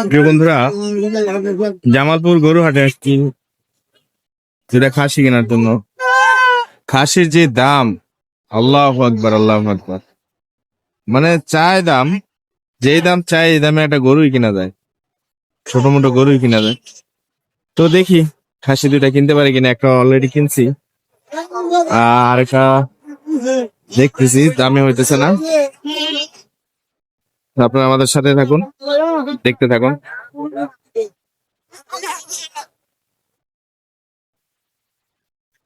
প্রিয় বন্ধুরা, জামালপুর গরুহাটে আসছি যেটা খাসি কেনার জন্য। খাসির যে দাম, আল্লাহু আকবার আল্লাহু আকবার, মানে চায় দাম, যেই দাম চায় এই দামে একটা গরুই কিনা যায়, ছোট মোটো গরুই কিনা যায়। তো দেখি খাসি দুইটা কিনতে পারি কিনা। একটা অলরেডি কিনছি, আর একটা দেখতেছি, দামে হইতেছে না। আপনারা আমাদের সাথে থাকুন, দেখতে থাকুন।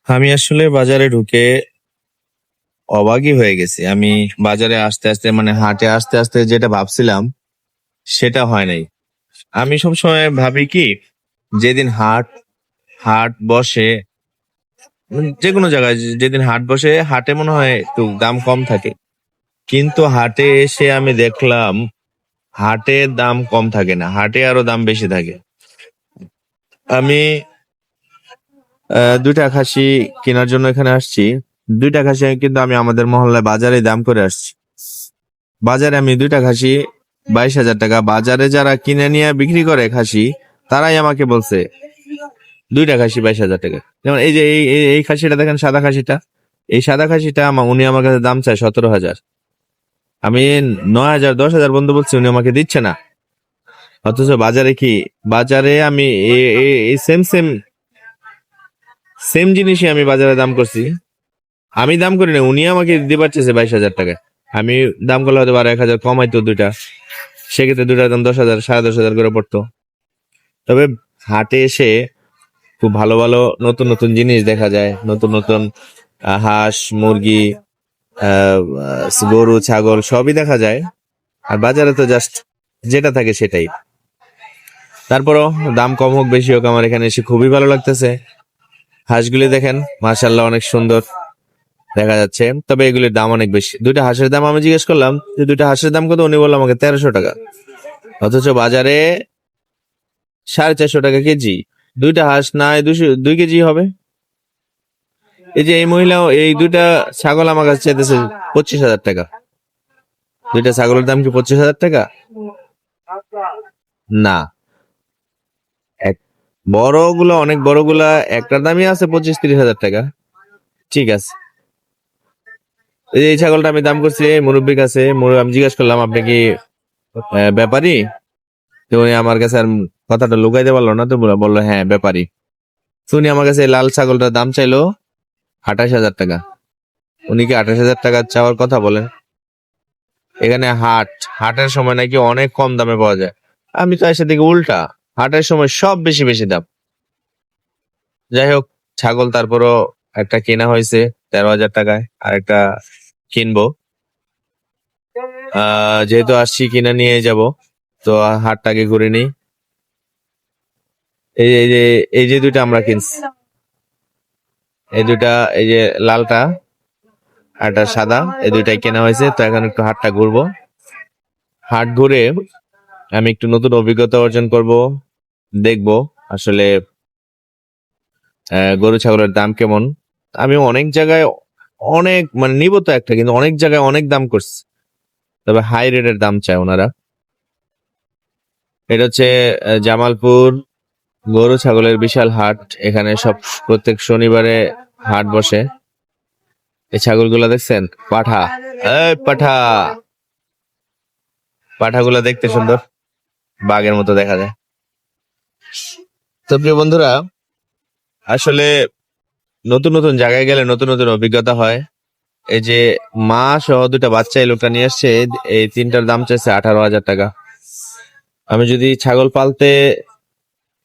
আমি আসলে বাজারে ঢুকে অবাকই হয়ে গেছি। আমি বাজারে আসতে আসতে, মানে হাটে আসতে আসতে যেটা ভাবছিলাম সেটা হয় নাই। আমি সবসময় ভাবি কি, যেদিন হাট হাট বসে, যে কোনো জায়গায় যেদিন হাট বসে, হাটে মনে হয় একটু দাম কম থাকে, কিন্তু হাটে এসে আমি দেখলাম হাটে দাম কম থাকে না, হাটে আরো দাম বেশি থাকে। আমি দুইটা খাসি কেনার জন্য এখানে আসছি। দুইটা খাসি কিন্তু আমি আমাদের মহল্লায় বাজারে দাম করে আসছি। বাজারে আমি দুইটা খাসি 22,000 টাকা। বাজারে যারা কিনে নিয়ে বিক্রি করে খাসি, তারাই আমাকে বলছে দুইটা খাসি 22,000 টাকা। যেমন এই যে এই খাসিটা দেখেন, সাদা খাসিটা, এই সাদা খাসিটা উনি আমার কাছে দাম চায় 17,000। আমি 9,000 10,000 বন্ধু বলছি, উনি আমাকে দিচ্ছে না। অথচ বাজারে কি, বাজারে আমি এই সেম সেম সেম জিনিসই আমি বাজারে দাম করছি। আমি দাম করি না, উনি আমাকে দিবার চেয়েছে 22,000 টাকা। আমি দাম করলে হয়তো 1,000 কমাইতো দুইটা, সেক্ষেত্রে দুইটার দাম 10,000 10,500 করে পড়তো। তবে হাটে এসে খুব ভালো ভালো নতুন নতুন জিনিস দেখা যায়, নতুন নতুন হাঁস মুরগি, গরু ছাগল সবই দেখা যায়। আর বাজারে তো জাস্ট যেটা থাকে সেটাই। তারপরও দাম কম হোক বেশি হোক, আমার এখানে এসে খুবই ভালো লাগতেছে। হাঁসগুলি দেখেন, মাশাআল্লাহ অনেক সুন্দর দেখা যাচ্ছে, তবে এগুলির দাম অনেক বেশি। দুইটা হাঁসের দাম আমি জিজ্ঞেস করলাম যে দুইটা হাঁসের দাম কত, উনি বললো আমাকে 1300 টাকা। অথচ বাজারে 450 টাকা কেজি। দুইটা হাঁস না 2 কেজি হবে। এই যে এই মহিলা এই দুইটা ছাগল আমার কাছে চাইতেছে 25,000 টাকা। দুইটা ছাগলের দাম কি 25,000 টাকা? না, এক বড়গুলো, অনেক বড়গুলা একটার দামই আছে 25-30,000 টাকা। ঠিক আছে, এই ছাগলটা আমি দাম করছি মুরব্বীর কাছে। আমি জিজ্ঞেস করলাম আপনি কি ব্যাপারী? তো উনি আমার কাছে আর কথাটা লুকাইতে পারলো না, তো বললো হ্যাঁ ব্যাপারী। তো উনি আমার কাছে লাল ছাগলটার দাম চাইলো 28,000 টাকা। উনি কি 28,000 টাকা চাওয়ার কথা বলেন? এখানে হাটের সময় নাকি অনেক কম দামে পাওয়া যায়। আমি তো এসে দেখি উল্টা, হাটের সময় সব বেশি বেশি দাম। যাই হোক, ছাগল তারপরও একটা কেনা হয়েছে 13,000 টাকায়, আর একটা কিনবো। যেহেতু আসছি কিনে নিয়ে যাব, তো হাটটাকে ঘুরে নিই। এই যে দুইটা আমরা কিনছি, এই দুইটা, এই যে লালটা আর একটা সাদা, এই দুইটাই কেনা হয়েছে। তো এখন একটু হাটটা ঘুরবো। হাট ঘুরে আমি একটু নতুন অভিজ্ঞতা অর্জন করব, দেখব আসলে গরু ছাগলের দাম কেমন। আমি অনেক জায়গায় অনেক, মানে নিব তো একটা, কিন্তু অনেক জায়গায় অনেক দাম করছে, তবে হাই রেটের দাম চায় ওনারা। এটা হচ্ছে জামালপুর গরু ছাগলের বিশাল হাট। এখানে সব প্রত্যেক শনিবারে হাট বসে। এই ছাগলগুলা দেখছেন, পাঠা, পাঠা, পাঠাগুলা দেখতে সুন্দর, বাঘের মতো দেখা যায়। তো প্রিয় বন্ধুরা, আসলে নতুন নতুন জায়গায় গেলে নতুন নতুন অভিজ্ঞতা হয়। এই যে মা সহ দুটা বাচ্চা এই লোকটা নিয়ে আসছে, এই তিনটার দাম চাইছে 18,000 টাকা। আমি যদি ছাগল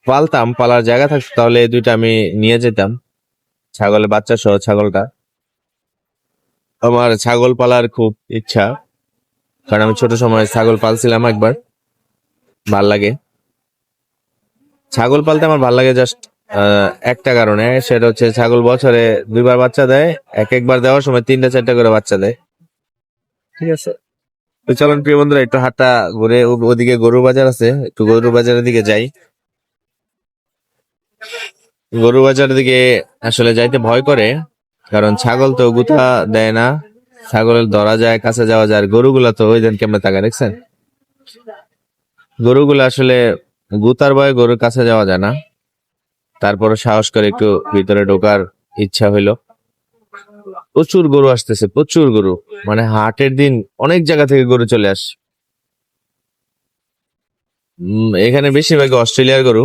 পালতাম, পালার জায়গা থাকতো, তাহলে এই দুইটা আমি নিয়ে যেতাম, ছাগলের বাচ্চা সহ ছাগলটা। আমার ছাগল পালার খুব ইচ্ছা, কারণ আমি ছোট সময় ছাগল পালছিলাম একবার। ভাল লাগে ছাগল পালতে, আমার ভাল লাগে জাস্ট একটা কারণে, সেটা হচ্ছে ছাগল বছরে 2বার বাচ্চা দেয়। একবার দেওয়ার সময় 3টা 4টা করে বাচ্চা দেয়। ঠিক আছে, তো চলুন প্রিয় বন্ধুরা, একটু হাটটা ঘুরে, ওদিকে গরু বাজার আছে, একটু গরু বাজারের দিকে যাই। গরু বাজারের দিকে আসলে যাইতে ভয় করে, কারণ ছাগল তো গুতা দেয় না, ছাগলের ধরা যায়, কাছে যাওয়া যায়। আর গরুগুলা তো ওই দিন কেমনে তাকায় দেখছেন? গরুগুলা আসলে গুতার ভয়ে গরুর কাছে যাওয়া যায় না। তারপরে সাহস করে একটু ভিতরে ঢোকার ইচ্ছা হইলো। প্রচুর গরু আসতেছে, প্রচুর গরু। মানে হাটের দিন অনেক জায়গা থেকে গরু চলে আসে। এখানে বেশিরভাগ অস্ট্রেলিয়ার গরু।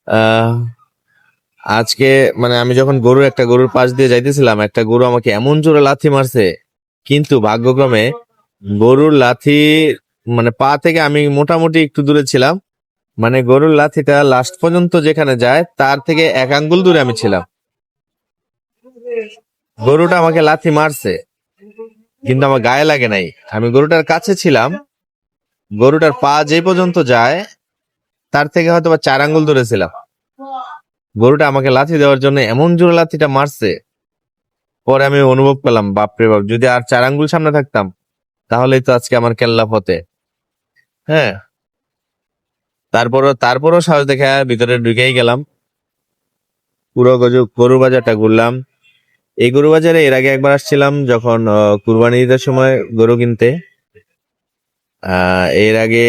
আহ আজকে মানে আমি যখন একটা গরুর পাশ দিয়ে যাইতেছিলাম, একটা গরু আমাকে এমন জোরে লাথি মারছে, কিন্তু ভাগ্যক্রমে গরুর লাথি মানে পা থেকে আমি মোটামুটি একটু দূরে ছিলাম। মানে গরুর লাথিটা লাস্ট পর্যন্ত যেখানে যায় তার থেকে 1 আঙ্গুল দূরে আমি ছিলাম। গরুটা আমাকে লাথি মারছে কিন্তু আমার গায়ে লাগে নাই। আমি গরুটার কাছে ছিলাম, গরুটার পা যে পর্যন্ত যায় তার থেকে হয়তো বা 4 আঙ্গুল দূরে ছিলাম। গরুটা আমাকে লাথি দেওয়ার জন্য এমন জোরে লাথিটা মারছে, পরে আমি অনুভব করলাম বাপরে বাপ, যদি আর 4 আঙ্গুল সামনে থাকতাম তাহলেই তো আজকে আমার কেল্লাফ হতে। হ্যাঁ, তারপরও সাহস দেখে ভিতরে ঢুকেই গেলাম। পুরো গরু বাজারটা ঘুরলাম। এই গরু বাজারে এর আগে একবার আসছিলাম যখন কুরবানি ঈদের সময় গরু কিনতে। এর আগে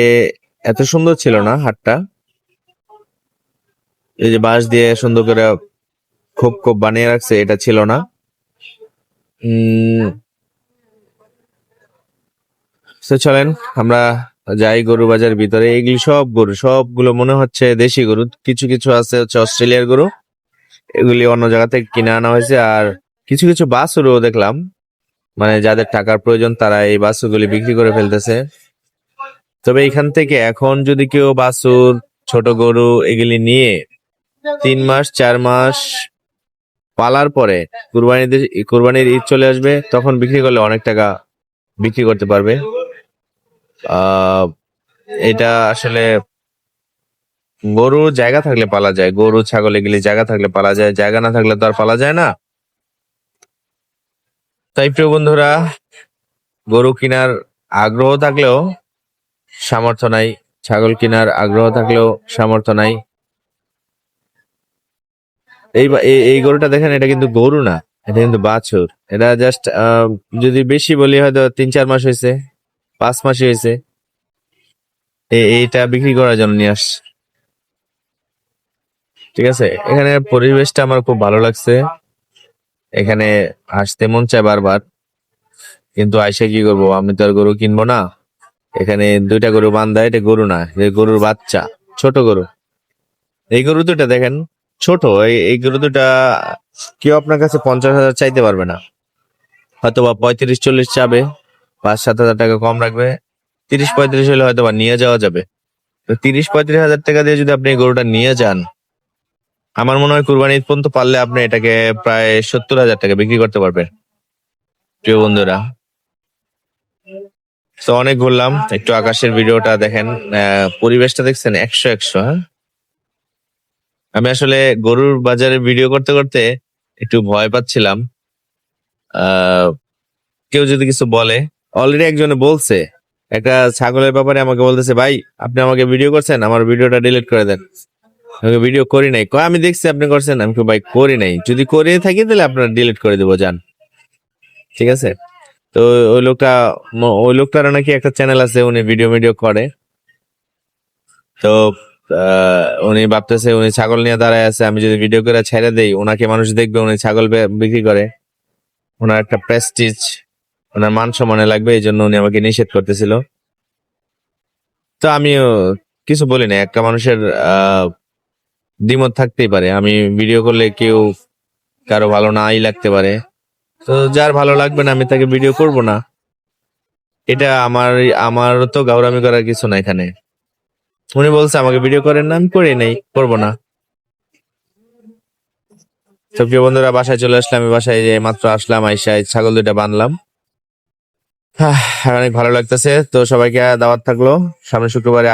এত সুন্দর ছিল না হাটটা। এই যে বাঁশ দিয়ে সুন্দর করে খোপ খোপ বানিয়ে রাখছে, এটা ছিল না। তো চলেন আমরা যাই গরু বাজার ভিতরে। এগুলি সবগুলো মনে হচ্ছে দেশি গরু, কিছু কিছু আছে হচ্ছে অস্ট্রেলিয়ার গরু, এগুলি অন্য জায়গা থেকে কিনে আনা হয়েছে। আর কিছু কিছু বাছুরও দেখলাম, মানে যাদের টাকার প্রয়োজন তারা এই বাছুরগুলি বিক্রি করে ফেলতেছে। তবে এখান থেকে এখন যদি কেউ বাছুর, ছোট গরু এগুলি নিয়ে 3 মাস 4 মাস পালার পরে কুরবানির ঈদ চলে আসবে, তখন বিক্রি করলে অনেক টাকা বিক্রি করতে পারবে। এটা আসলে গরু জায়গা থাকলে পালা যায়, গরু ছাগল এগুলি জায়গা থাকলে পালা যায়, জায়গা না থাকলে তো আর পালা যায় না। তাই প্রিয় বন্ধুরা, গরু কেনার আগ্রহ থাকলেও সামর্থ্য নাই, ছাগল কেনার আগ্রহ থাকলেও সামর্থ্য নাই। এই গরুটা দেখেন, এটা কিন্তু গরু না, এটা কিন্তু বাছুর। এটা জাস্ট যদি বেশি বলি হয়তো 3-4 মাস হয়েছে, 5 মাসই হয়েছে। এইটা বিক্রি করার জন্য নিয়ে আসছে। ঠিক আছে, এখানে পরিবেশটা আমার খুব ভালো লাগছে। এখানে আসতে মন চায় বারবার, কিন্তু আইসা কি করবো, আমি তো আর গরু কিনবো না। এখানে 2টা গরু বান্ধা, এটা গরু না, গরুর বাচ্চা, ছোট গরু। এই গরু দুটা দেখেন ছোট, এই গরু দুটা কেউ আপনার কাছে 50,000 চাইতে পারবে না, হয়তো বা 35-40 চাবে, 5-7 হাজার টাকা কম রাখবে। 30-35 হলে হয়তো বা নিয়ে যাওয়া যাবে। তো 30-35 হাজার টাকা দিয়ে যদি আপনি এই গরুটা নিয়ে যান, আমার মনে হয় কুরবানি ঈদ পর্যন্ত পারলে আপনি এটাকে প্রায় 70,000 টাকা বিক্রি করতে পারবেন। প্রিয় বন্ধুরা, তো অনেক ঘুরলাম, একটু আকাশের ভিডিওটা দেখেন, পরিবেশটা দেখছেন 100-100। হ্যাঁ, আমি আসলে গরুর বাজারে ভিডিও করতে করতে একটু ভয় পাচ্ছিলাম। আহ কেউ যদি কিছু বলে, অলরেডি একজনে বলছে, একটা ছাগলের ব্যাপারে আমাকে বলতেছে, ভাই আপনি আমাকে ভিডিও করছেন, আমার ভিডিওটা ডিলিট করে দেন। আমি ভিডিও করি নাই, কয় আমি দেখছি আপনি করছেন। আমি ভাই করি নাই, যদি করে থাকি তাহলে আপনার ডিলিট করে দেবো, যান। ঠিক আছে। তো ওই লোকটার নাকি একটা চ্যানেল আছে, উনি ভিডিও করে। তো উনি ভাবতেছে উনি ছাগল নিয়ে দাঁড়ায় আছে, আমি যদি ভিডিও করে ছেড়ে দেই ওনাকে মানুষ দেখবে, উনি ছাগল বিক্রি করে, ওনার একটা প্রেস্টিজ, ওনার মান সম্মানে লাগবে, এই জন্য উনি আমাকে নিষেধ করতেছিল। তো আমিও কিছু বলি না, একটা মানুষের দ্বিমত থাকতেই পারে। আমি ভিডিও করলে কেউ কারো ভালো নাই লাগতে পারে, তো যার ভালো লাগবে না আমি তাকে ভিডিও করব না। এটা আমার তো গাউরামি করার কিছু না এখানে। উনি বলছে আমাকে ভিডিও করেন না, আমি করি নাই, করবো না। তো প্রিয় বন্ধুরা, বাসায় চলে আসলাম। আমি বাসায় যে মাত্র আসলাম, আইসায় ছাগল 2টা বাঁধলাম। অনেক ভালো লাগতেছে। তো সবাইকে দাওয়াত থাকলো, সামনের শুক্রবারে